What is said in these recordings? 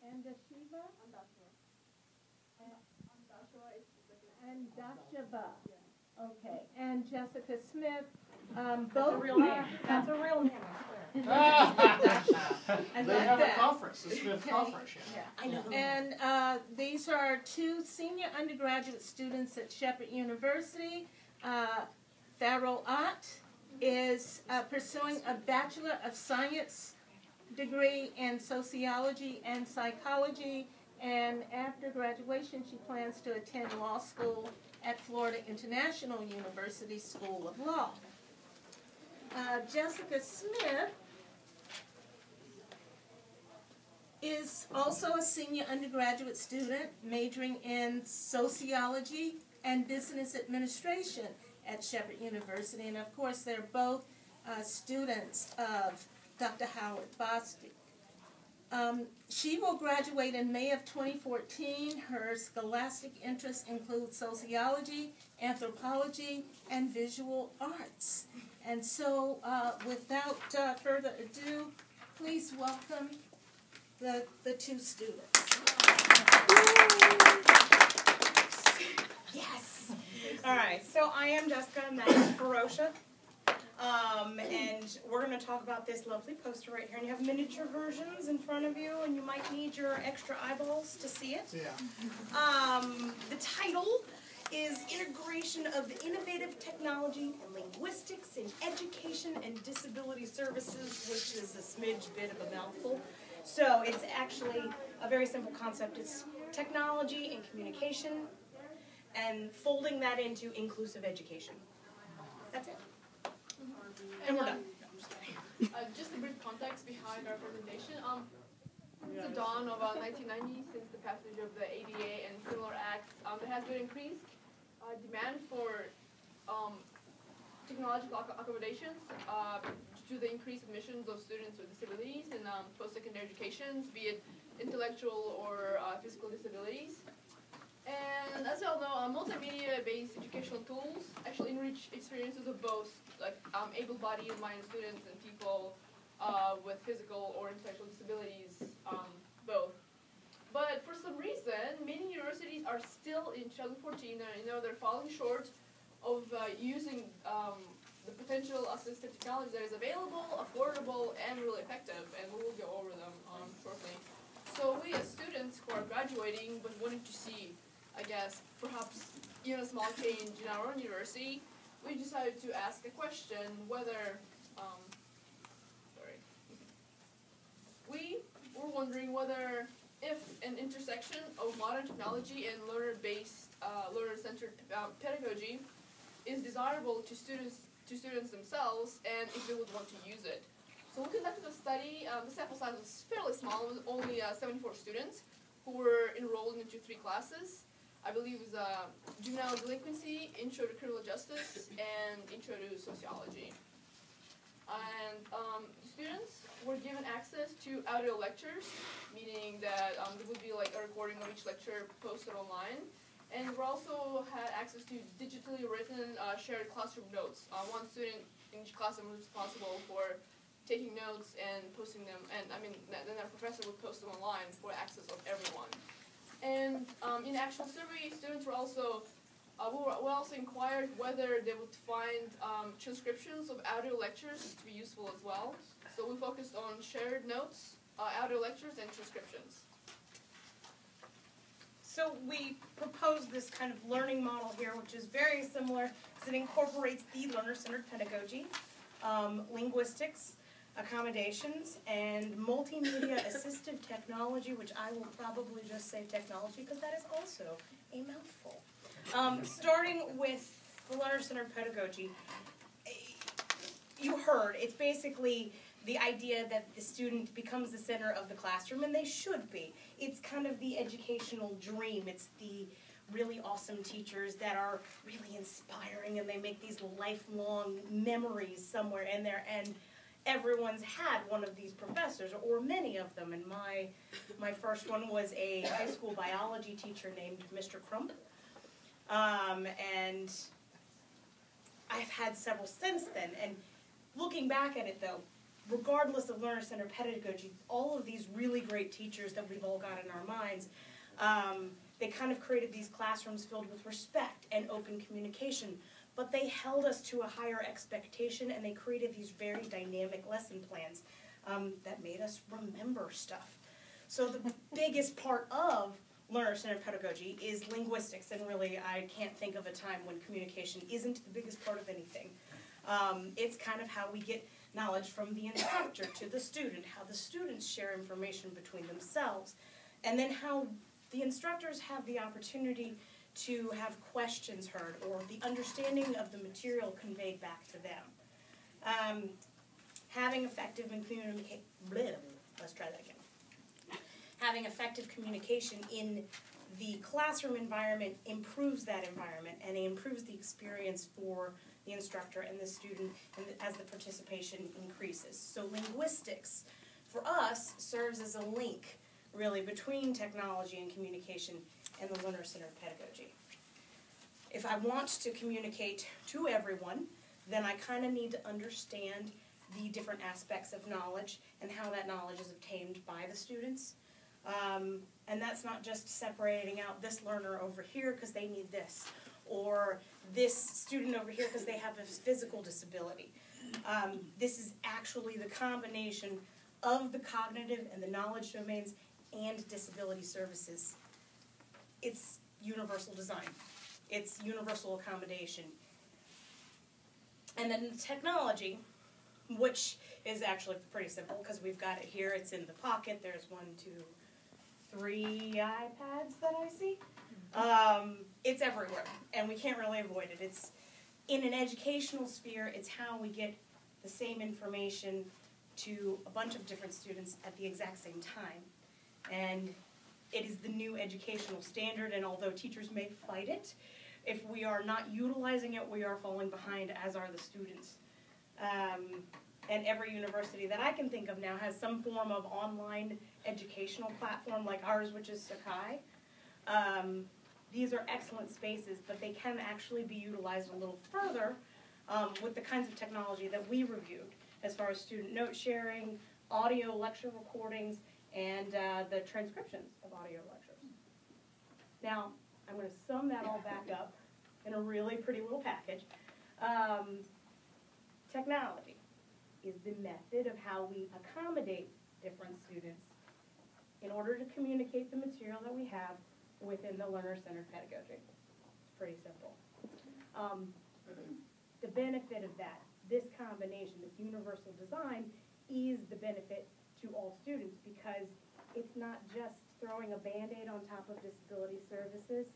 Andasheva? Andasheva. Okay. And Jessica Smith. Both That's a real name. That's a real name, I swear. They have a conference, the Smith Conference. Yeah, I know. And these are two senior undergraduate students at Shepherd University. Faroat is pursuing a Bachelor of Science degree in sociology and psychology, and after graduation she plans to attend law school at Florida International University School of Law. Jessica Smith is also a senior undergraduate student majoring in sociology and business administration at Shepherd University, and of course they're both students of Dr. Howard Bostic. She will graduate in May of 2014. Her scholastic interests include sociology, anthropology, and visual arts. And so, without further ado, please welcome the two students. Yes! All right, so I am Jessica, and that is Faroat. And we're going to talk about this lovely poster right here. And you have miniature versions in front of you, and you might need your extra eyeballs to see it. Yeah. The title is Integration of the Innovative Technology and Linguistics in Education and Disability Services, which is a smidge bit of a mouthful. So it's actually a very simple concept. It's technology and communication and folding that into inclusive education. That's it. And we're done. Just a brief context behind our presentation. Since the dawn of 1990, since the passage of the ADA and similar acts, there has been increased demand for technological accommodations due to the increased admissions of students with disabilities in post-secondary educations, be it intellectual or physical disabilities. And as you all know, multimedia-based educational tools actually enrich experiences of both able-bodied and minded students and people with physical or intellectual disabilities, both. But for some reason, many universities are still in 2014, they're falling short of using the potential assistive technology that is available, affordable, and really effective, and we will go over them shortly. So we as students who are graduating but wanting to see, I guess, perhaps even a small change in our own university, we decided to ask a question whether, we were wondering whether if an intersection of modern technology and learner-based, learner-centered pedagogy is desirable to students themselves, and if they would want to use it. So we conducted a study. The sample size was fairly small. It was only 74 students who were enrolled into 3 classes. I believe it was juvenile delinquency, intro to criminal justice, and intro to sociology. And students were given access to audio lectures, meaning that there would be like a recording of each lecture posted online. And we also had access to digitally written shared classroom notes. One student in each classroom was responsible for taking notes and posting them, and then our professor would post them online for access of everyone. And in the actual survey, students were also, we also inquired whether they would find transcriptions of audio lectures to be useful as well. So we focused on shared notes, audio lectures, and transcriptions. So we proposed this kind of learning model here, which is very similar because it incorporates the learner-centered pedagogy, linguistics, accommodations, and multimedia assistive technology, which I will probably just say technology because that is also a mouthful. Starting with the learner-centered pedagogy, you heard, it's basically the idea that the student becomes the center of the classroom, and they should be. It's kind of the educational dream. It's the really awesome teachers that are really inspiring, and they make these lifelong memories somewhere in there, and everyone's had one of these professors, or many of them, and my first one was a high school biology teacher named Mr. Crump, and I've had several since then, and looking back at it though, regardless of learner-centered pedagogy, all of these really great teachers that we've all got in our minds, they kind of created these classrooms filled with respect and open communication, but they held us to a higher expectation, and they created these very dynamic lesson plans that made us remember stuff. So the biggest part of learner-centered pedagogy is linguistics, and really I can't think of a time when communication isn't the biggest part of anything. It's kind of how we get knowledge from the instructor to the student, how the students share information between themselves, and then how the instructors have the opportunity to have questions heard or the understanding of the material conveyed back to them. Having effective and Having effective communication in the classroom environment improves that environment, and it improves the experience for the instructor and the student as the participation increases. So linguistics, for us, serves as a link, really, between technology and communication and the learner-centered pedagogy. If I want to communicate to everyone, then I kind of need to understand the different aspects of knowledge and how that knowledge is obtained by the students. And that's not just separating out this learner over here because they need this, or this student over here because they have a physical disability. This is actually the combination of the cognitive and the knowledge domains and disability services. It's universal design. It's universal accommodation. And then the technology, which is actually pretty simple because we've got it here. It's in the pocket. There's 1, 2, 3 iPads that I see. It's everywhere, and we can't really avoid it. It's in an educational sphere. It's how we get the same information to a bunch of different students at the exact same time. And it is the new educational standard, and although teachers may fight it, if we are not utilizing it, we are falling behind, as are the students. And every university that I can think of now has some form of online educational platform like ours, which is Sakai. These are excellent spaces, but they can actually be utilized a little further with the kinds of technology that we reviewed, as far as student note sharing, audio lecture recordings, and the transcriptions of audio lectures. Now, I'm going to sum that all back up in a really pretty little package. Technology is the method of how we accommodate different students in order to communicate the material that we have within the learner-centered pedagogy. It's pretty simple. The benefit of that, this combination, this universal design, is the benefit to all students because it's not just throwing a Band-Aid on top of disability services.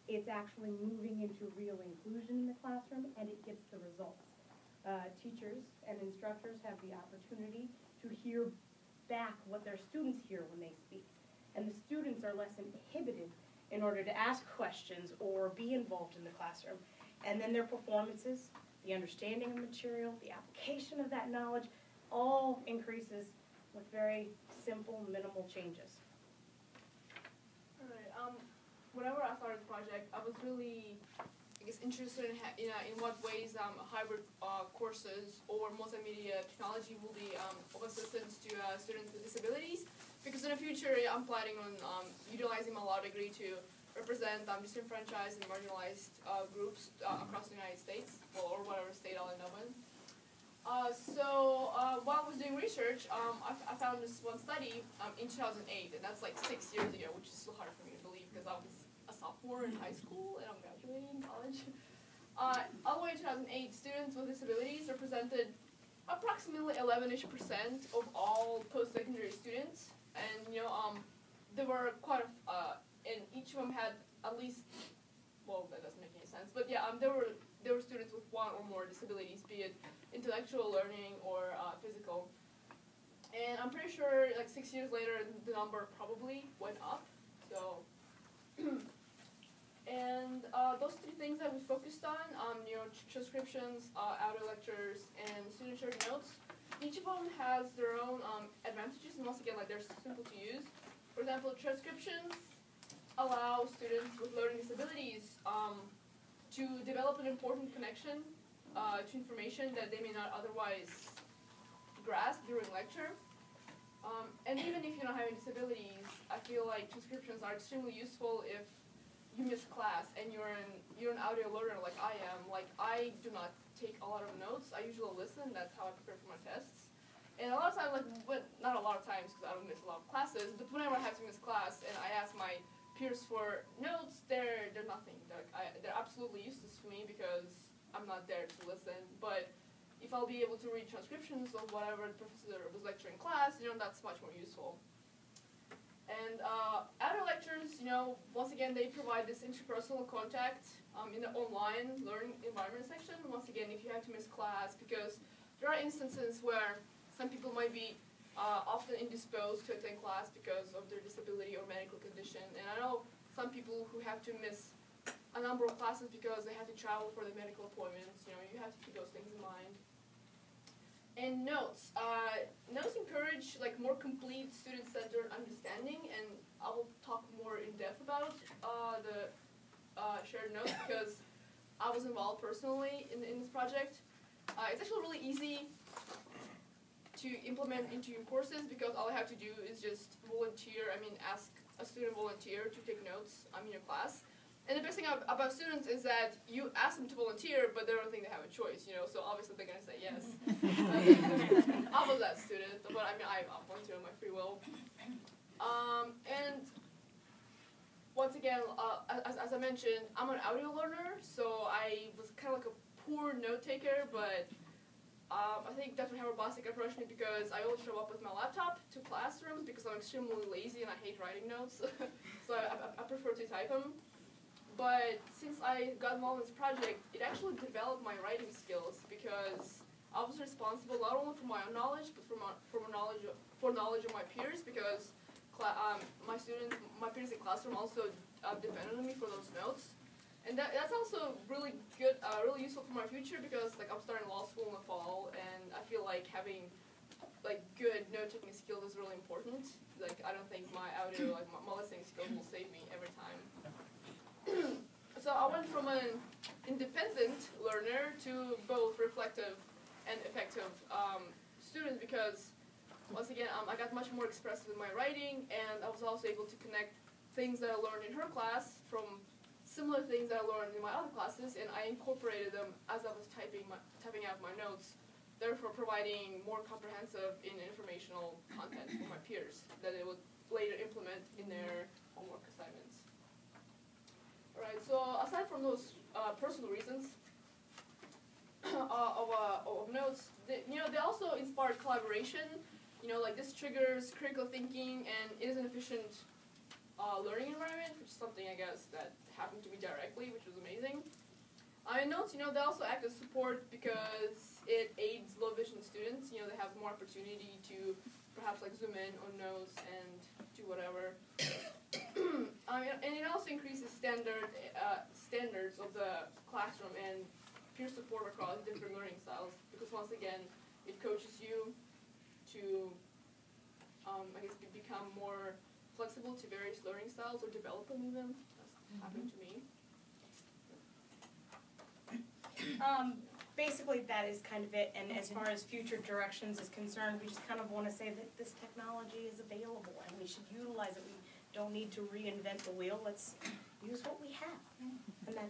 It's actually moving into real inclusion in the classroom, and it gets the results. Teachers and instructors have the opportunity to hear back what their students hear when they speak. And the students are less inhibited in order to ask questions or be involved in the classroom. And then their performances, the understanding of material, the application of that knowledge, all increases with very simple, minimal changes. All right. Whenever I started the project, I was really, interested in what ways hybrid courses or multimedia technology will be of assistance to students with disabilities. Because in the future, I'm planning on utilizing my law degree to represent disenfranchised and marginalized groups across the United States, or whatever state I'll end up in. So while I was doing research, I found this one study in 2008, and that's like 6 years ago, which is still hard for me to believe because I was a sophomore in high school and I'm graduating college. All the way in 2008, students with disabilities represented approximately 11-ish% of all post-secondary students, and there were quite and each of them had at least, well, that doesn't make any sense, but yeah, there were students with one or more disabilities, be it intellectual learning or physical. And I'm pretty sure like 6 years later the number probably went up. So and those 3 things that we focused on, transcriptions, audio lectures, and student shared notes, each of them has their own advantages, and once again, like, they're simple to use. For example, transcriptions allow students with learning disabilities to develop an important connection to information that they may not otherwise grasp during lecture. And even if you don't have any disabilities, I feel like transcriptions are extremely useful if you miss class and you're an audio learner like I am. Like, I do not take a lot of notes. I usually listen. That's how I prepare for my tests. And a lot of times, like, but not a lot of times because I don't miss a lot of classes, but whenever I have to miss class and I ask my peers for notes, they're nothing. They're absolutely useless for me because I'm not there to listen. But if I'll be able to read transcriptions of whatever the professor was lecturing in class, that's much more useful. And audio lectures, once again, they provide this interpersonal contact in the online learning environment section. Once again, if you have to miss class, because there are instances where some people might be often indisposed to attend class because of their disability or medical condition. And I know some people who have to miss a number of classes because they have to travel for the medical appointments. You have to keep those things in mind. And notes. Notes encourage more complete student-centered understanding, and I will talk more in depth about the shared notes because I was involved personally in this project. It's actually really easy to implement into your courses because all I have to do is just ask a student volunteer to take notes in your class. And the best thing about students is that you ask them to volunteer, but they don't think they have a choice, so obviously they're going to say yes. I was that student, but I volunteer on my free will. And once again, as I mentioned, I'm an audio learner, so I was kind of like a poor note taker, but I think Dr. Howard Bosick approached me because I always show up with my laptop to classrooms because I'm extremely lazy and I hate writing notes, so I prefer to type them. But since I got involved in this project, it actually developed my writing skills because I was responsible not only for my own knowledge, but for knowledge of my peers because my peers in classroom also depended on me for those notes. And that's also really good, really useful for my future because I'm starting law school in the fall, and I feel like having good note-taking skills is really important. I don't think my audio, my listening skills will save me every time. So I went from an independent learner to both reflective and effective student because, once again, I got much more expressive in my writing, and I was also able to connect things that I learned in her class from similar things that I learned in my other classes, and I incorporated them as I was typing out my notes, therefore providing more comprehensive and informational content for my peers that they would later implement in their homework assignments. Alright, so aside from those personal reasons of notes, they also inspired collaboration. This triggers critical thinking and it is an efficient learning environment, which is something I guess that happened to me directly, which was amazing. Notes, they also act as support because it aids low vision students. They have more opportunity to perhaps zoom in on notes and do whatever. And it also increases standards of the classroom and peer support across different learning styles because once again, it coaches you to, become more flexible to various learning styles or develop them even. That's happened to me. Basically, that is kind of it, and as far as future directions is concerned, we just kind of want to say that this technology is available, and we should utilize it. We don't need to reinvent the wheel. Let's use what we have, and that's